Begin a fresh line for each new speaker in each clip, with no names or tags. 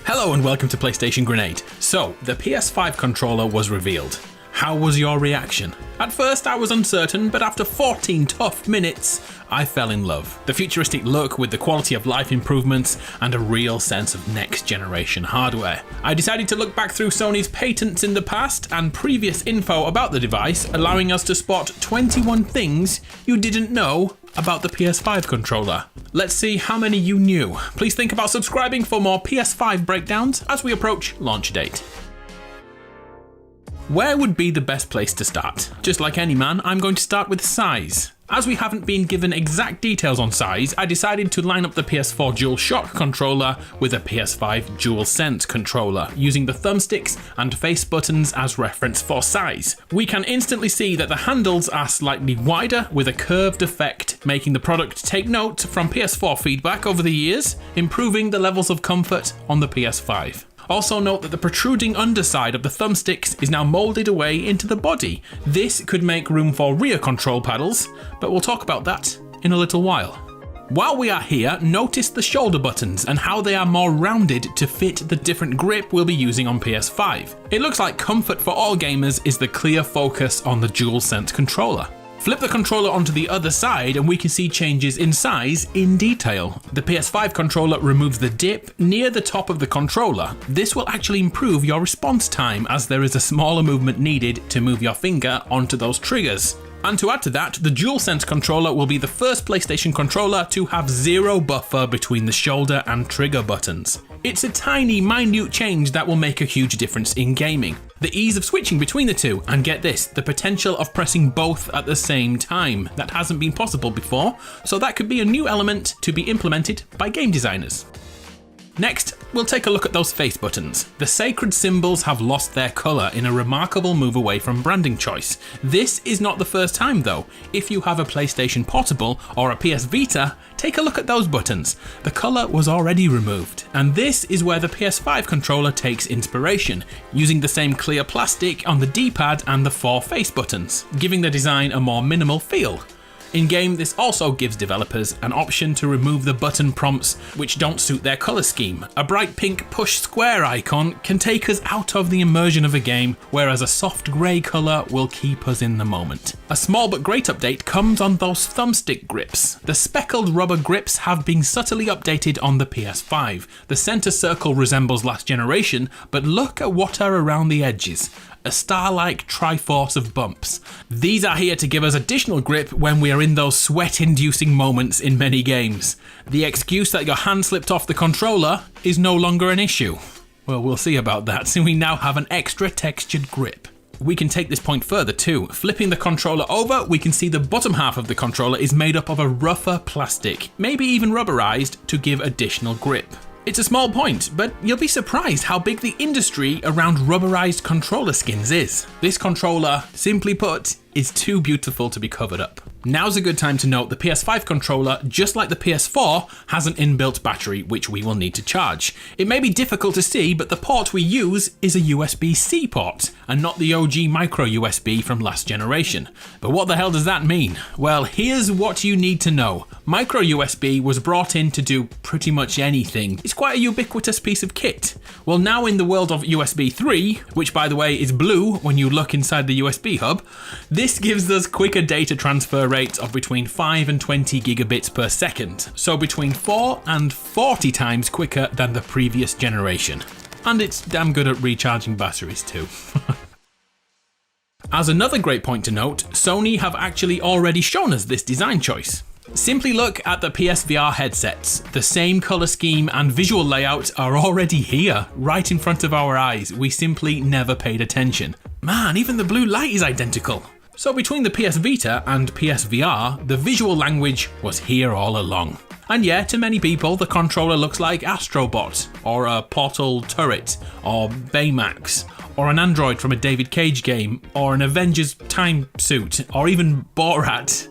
Hello and welcome to PlayStation Grenade. So, the PS5 controller was revealed. How was your reaction? At first I was uncertain, but after 14 tough minutes, I fell in love. The futuristic look with the quality of life improvements and a real sense of next generation hardware. I decided to look back through Sony's patents in the past and previous info about the device, allowing us to spot 21 things you didn't know about the PS5 controller. Let's see how many you knew. Please think about subscribing for more PS5 breakdowns as we approach launch date. Where would be the best place to start? Just like any man, I'm going to start with size. As we haven't been given exact details on size, I decided to line up the PS4 DualShock controller with a PS5 DualSense controller, using the thumbsticks and face buttons as reference for size. We can instantly see that the handles are slightly wider with a curved effect, making the product take note from PS4 feedback over the years, improving the levels of comfort on the PS5. Also note that the protruding underside of the thumbsticks is now moulded away into the body. This could make room for rear control paddles, but we'll talk about that in a little while. While we are here, notice the shoulder buttons and how they are more rounded to fit the different grip we'll be using on PS5. It looks like comfort for all gamers is the clear focus on the DualSense controller. Flip the controller onto the other side and we can see changes in size in detail. The PS5 controller removes the dip near the top of the controller. This will actually improve your response time as there is a smaller movement needed to move your finger onto those triggers. And to add to that, the DualSense controller will be the first PlayStation controller to have zero buffer between the shoulder and trigger buttons. It's a tiny, minute change that will make a huge difference in gaming. The ease of switching between the two, and get this, the potential of pressing both at the same time. That hasn't been possible before, so that could be a new element to be implemented by game designers. Next, we'll take a look at those face buttons. The sacred symbols have lost their colour in a remarkable move away from branding choice. This is not the first time though. If you have a PlayStation Portable or a PS Vita, take a look at those buttons. The colour was already removed, and this is where the PS5 controller takes inspiration, using the same clear plastic on the D-pad and the 4 face buttons, giving the design a more minimal feel. In-game, this also gives developers an option to remove the button prompts which don't suit their colour scheme. A bright pink push square icon can take us out of the immersion of a game, whereas a soft grey colour will keep us in the moment. A small but great update comes on those thumbstick grips. The speckled rubber grips have been subtly updated on the PS5. The centre circle resembles last generation, but look at what are around the edges. A star-like triforce of bumps. These are here to give us additional grip when we are in those sweat-inducing moments in many games. The excuse that your hand slipped off the controller is no longer an issue. Well, we'll see about that, so we now have an extra textured grip. We can take this point further too. Flipping the controller over, we can see the bottom half of the controller is made up of a rougher plastic, maybe even rubberized, to give additional grip. It's a small point, but you'll be surprised how big the industry around rubberized controller skins is. This controller, simply put, is too beautiful to be covered up. Now's a good time to note the PS5 controller, just like the PS4, has an inbuilt battery which we will need to charge. It may be difficult to see, but the port we use is a USB-C port, and not the OG micro USB from last generation. But what the hell does that mean? Well, here's what you need to know. Micro USB was brought in to do pretty much anything. It's quite a ubiquitous piece of kit. Well, now in the world of USB 3, which by the way is blue when you look inside the USB hub, this gives us quicker data transfer rates of between 5 and 20 gigabits per second, so between 4 and 40 times quicker than the previous generation. And it's damn good at recharging batteries too. As another great point to note, Sony have actually already shown us this design choice. Simply look at the PSVR headsets. The same colour scheme and visual layout are already here, right in front of our eyes. We simply never paid attention. Man, even the blue light is identical. So between the PS Vita and PSVR, the visual language was here all along. And yeah, to many people, the controller looks like Astrobot, or a Portal Turret, or Baymax, or an android from a David Cage game, or an Avengers time suit, or even Borat.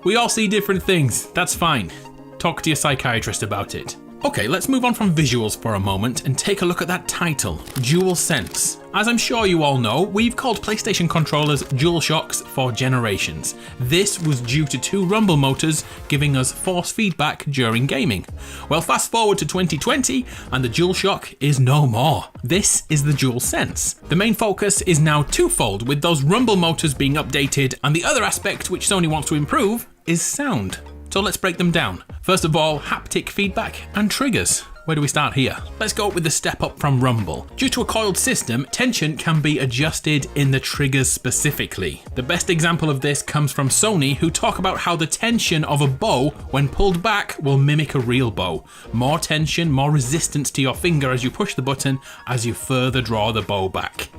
We all see different things, that's fine. Talk to your psychiatrist about it. Okay, let's move on from visuals for a moment and take a look at that title, DualSense. As I'm sure you all know, we've called PlayStation controllers DualShocks for generations. This was due to two rumble motors giving us force feedback during gaming. Well, fast forward to 2020 and the DualShock is no more. This is the DualSense. The main focus is now twofold, with those rumble motors being updated, and the other aspect which Sony wants to improve is sound. So let's break them down. First of all, haptic feedback and triggers. Where do we start here? Let's go with the step up from rumble. Due to a coiled system, tension can be adjusted in the triggers specifically. The best example of this comes from Sony, who talk about how the tension of a bow when pulled back will mimic a real bow. More tension, more resistance to your finger as you push the button as you further draw the bow back.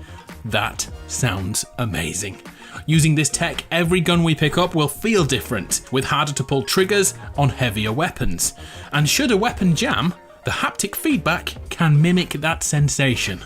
That sounds amazing. Using this tech, every gun we pick up will feel different, with harder to pull triggers on heavier weapons. And should a weapon jam, the haptic feedback can mimic that sensation.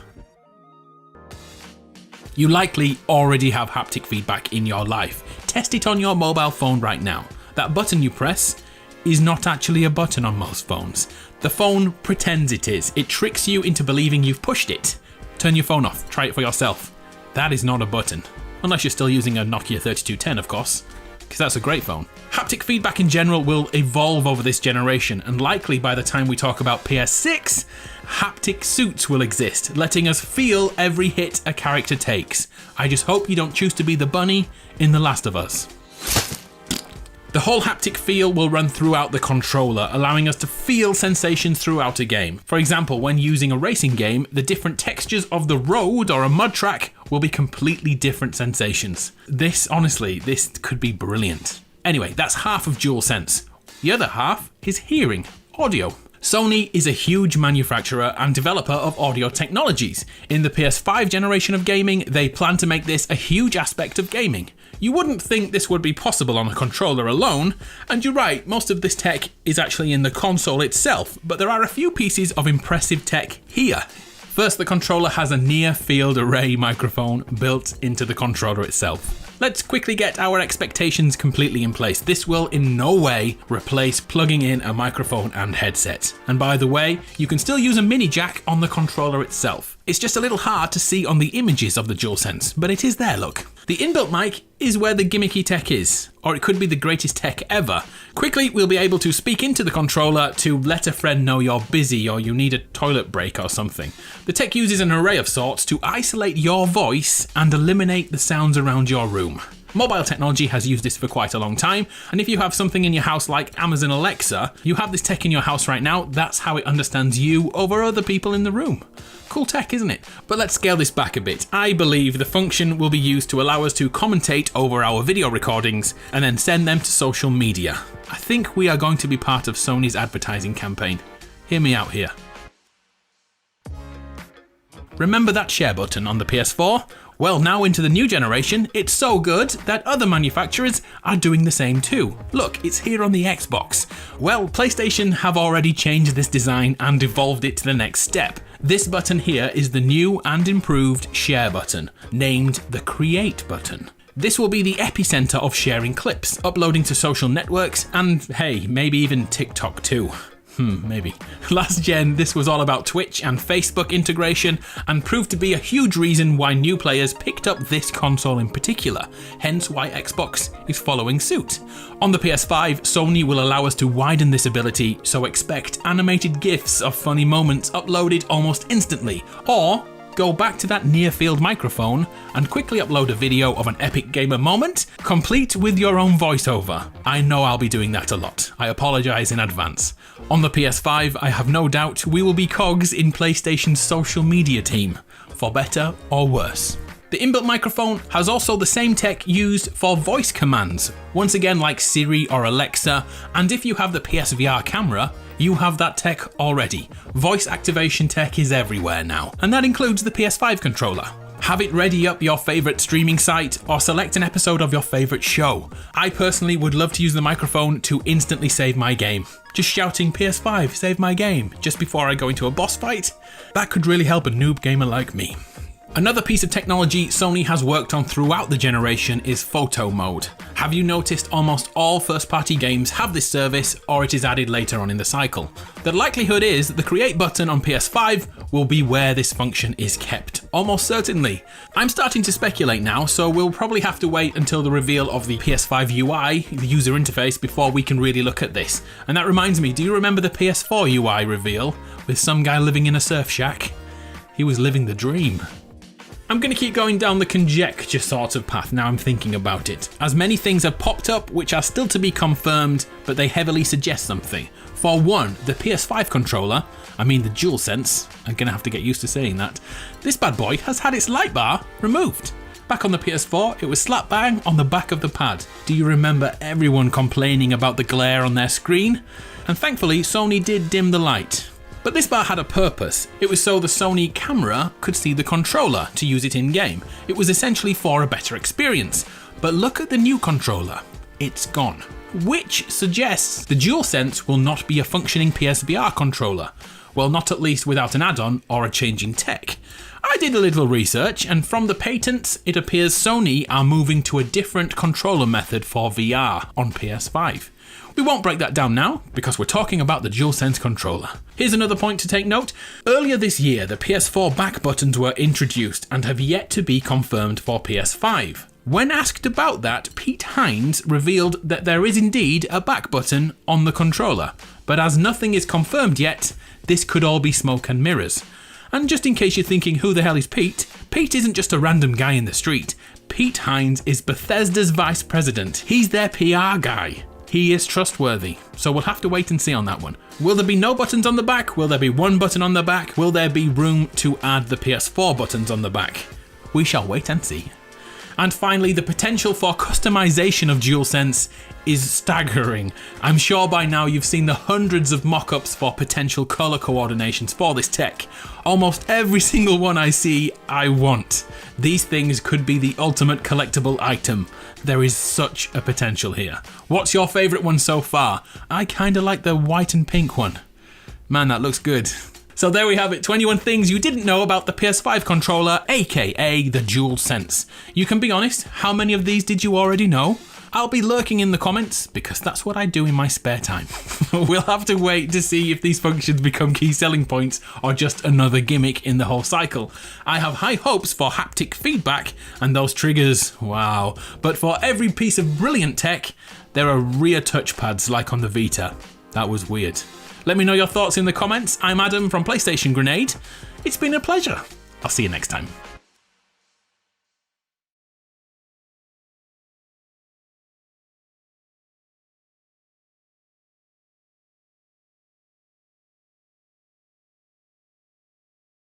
You likely already have haptic feedback in your life. Test it on your mobile phone right now. That button you press is not actually a button on most phones. The phone pretends it is. It tricks you into believing you've pushed it. Turn your phone off, try it for yourself. That is not a button. Unless you're still using a Nokia 3210, of course, because that's a great phone. Haptic feedback in general will evolve over this generation, and likely by the time we talk about PS6, haptic suits will exist, letting us feel every hit a character takes. I just hope you don't choose to be the bunny in The Last of Us. The whole haptic feel will run throughout the controller, allowing us to feel sensations throughout a game. For example, when using a racing game, the different textures of the road or a mud track will be completely different sensations. This could be brilliant. Anyway, that's half of DualSense. The other half is hearing, audio. Sony is a huge manufacturer and developer of audio technologies. In the PS5 generation of gaming, they plan to make this a huge aspect of gaming. You wouldn't think this would be possible on a controller alone, and you're right, most of this tech is actually in the console itself, but there are a few pieces of impressive tech here. First, the controller has a near-field array microphone built into the controller itself. Let's quickly get our expectations completely in place. This will in no way replace plugging in a microphone and headset. And by the way, you can still use a mini jack on the controller itself. It's just a little hard to see on the images of the DualSense, but it is there, look. The inbuilt mic is where the gimmicky tech is, or it could be the greatest tech ever. Quickly, we'll be able to speak into the controller to let a friend know you're busy or you need a toilet break or something. The tech uses an array of sorts to isolate your voice and eliminate the sounds around your room. Mobile technology has used this for quite a long time, and if you have something in your house like Amazon Alexa, you have this tech in your house right now, that's how it understands you over other people in the room. Cool tech, isn't it? But let's scale this back a bit. I believe the function will be used to allow us to commentate over our video recordings and then send them to social media. I think we are going to be part of Sony's advertising campaign. Hear me out here. Remember that share button on the PS4? Well, now into the new generation, it's so good that other manufacturers are doing the same too. Look, it's here on the Xbox. Well, PlayStation have already changed this design and evolved it to the next step. This button here is the new and improved share button, named the Create button. This will be the epicenter of sharing clips, uploading to social networks, and hey, maybe even TikTok too. Maybe. Last gen, this was all about Twitch and Facebook integration and proved to be a huge reason why new players picked up this console in particular, hence why Xbox is following suit. On the PS5, Sony will allow us to widen this ability, so expect animated GIFs of funny moments uploaded almost instantly, or go back to that near-field microphone and quickly upload a video of an epic gamer moment, complete with your own voiceover. I know I'll be doing that a lot. I apologise in advance. On the PS5, I have no doubt we will be cogs in PlayStation's social media team, for better or worse. The inbuilt microphone has also the same tech used for voice commands, once again like Siri or Alexa, and if you have the PSVR camera, you have that tech already. Voice activation tech is everywhere now, and that includes the PS5 controller. Have it ready up your favourite streaming site or select an episode of your favourite show. I personally would love to use the microphone to instantly save my game. Just shouting PS5, save my game, just before I go into a boss fight. That could really help a noob gamer like me. Another piece of technology Sony has worked on throughout the generation is photo mode. Have you noticed almost all first-party games have this service, or it is added later on in the cycle? The likelihood is that the create button on PS5 will be where this function is kept, almost certainly. I'm starting to speculate now, so we'll probably have to wait until the reveal of the PS5 UI, the user interface, before we can really look at this. And that reminds me, do you remember the PS4 UI reveal with some guy living in a surf shack? He was living the dream. I'm going to keep going down the conjecture sort of path now I'm thinking about it, as many things have popped up which are still to be confirmed, but they heavily suggest something. For one, the PS5 controller, I mean the DualSense, I'm going to have to get used to saying that, this bad boy has had its light bar removed. Back on the PS4, it was slap bang on the back of the pad. Do you remember everyone complaining about the glare on their screen? And thankfully, Sony did dim the light. But this bar had a purpose. It was so the Sony camera could see the controller to use it in-game. It was essentially for a better experience. But look at the new controller. It's gone. Which suggests the DualSense will not be a functioning PSVR controller. Well, not at least without an add-on or a change in tech. I did a little research, and from the patents, it appears Sony are moving to a different controller method for VR on PS5. We won't break that down now, because we're talking about the DualSense controller. Here's another point to take note. Earlier this year, the PS4 back buttons were introduced and have yet to be confirmed for PS5. When asked about that, Pete Hines revealed that there is indeed a back button on the controller, but as nothing is confirmed yet, this could all be smoke and mirrors. And just in case you're thinking, who the hell is Pete? Pete isn't just a random guy in the street. Pete Hines is Bethesda's vice president. He's their PR guy. He is trustworthy, so we'll have to wait and see on that one. Will there be no buttons on the back? Will there be one button on the back? Will there be room to add the PS4 buttons on the back? We shall wait and see. And finally, the potential for customization of DualSense is staggering. I'm sure by now you've seen the hundreds of mock-ups for potential color coordinations for this tech. Almost every single one I see, I want. These things could be the ultimate collectible item. There is such a potential here. What's your favourite one so far? I kinda like the white and pink one. Man, that looks good. So there we have it, 21 things you didn't know about the PS5 controller, aka the DualSense. You can be honest, how many of these did you already know? I'll be lurking in the comments, because that's what I do in my spare time. We'll have to wait to see if these functions become key selling points or just another gimmick in the whole cycle. I have high hopes for haptic feedback and those triggers, wow. But for every piece of brilliant tech, there are rear touchpads like on the Vita. That was weird. Let me know your thoughts in the comments. I'm Adam from PlayStation Grenade. It's been a pleasure. I'll see you next time.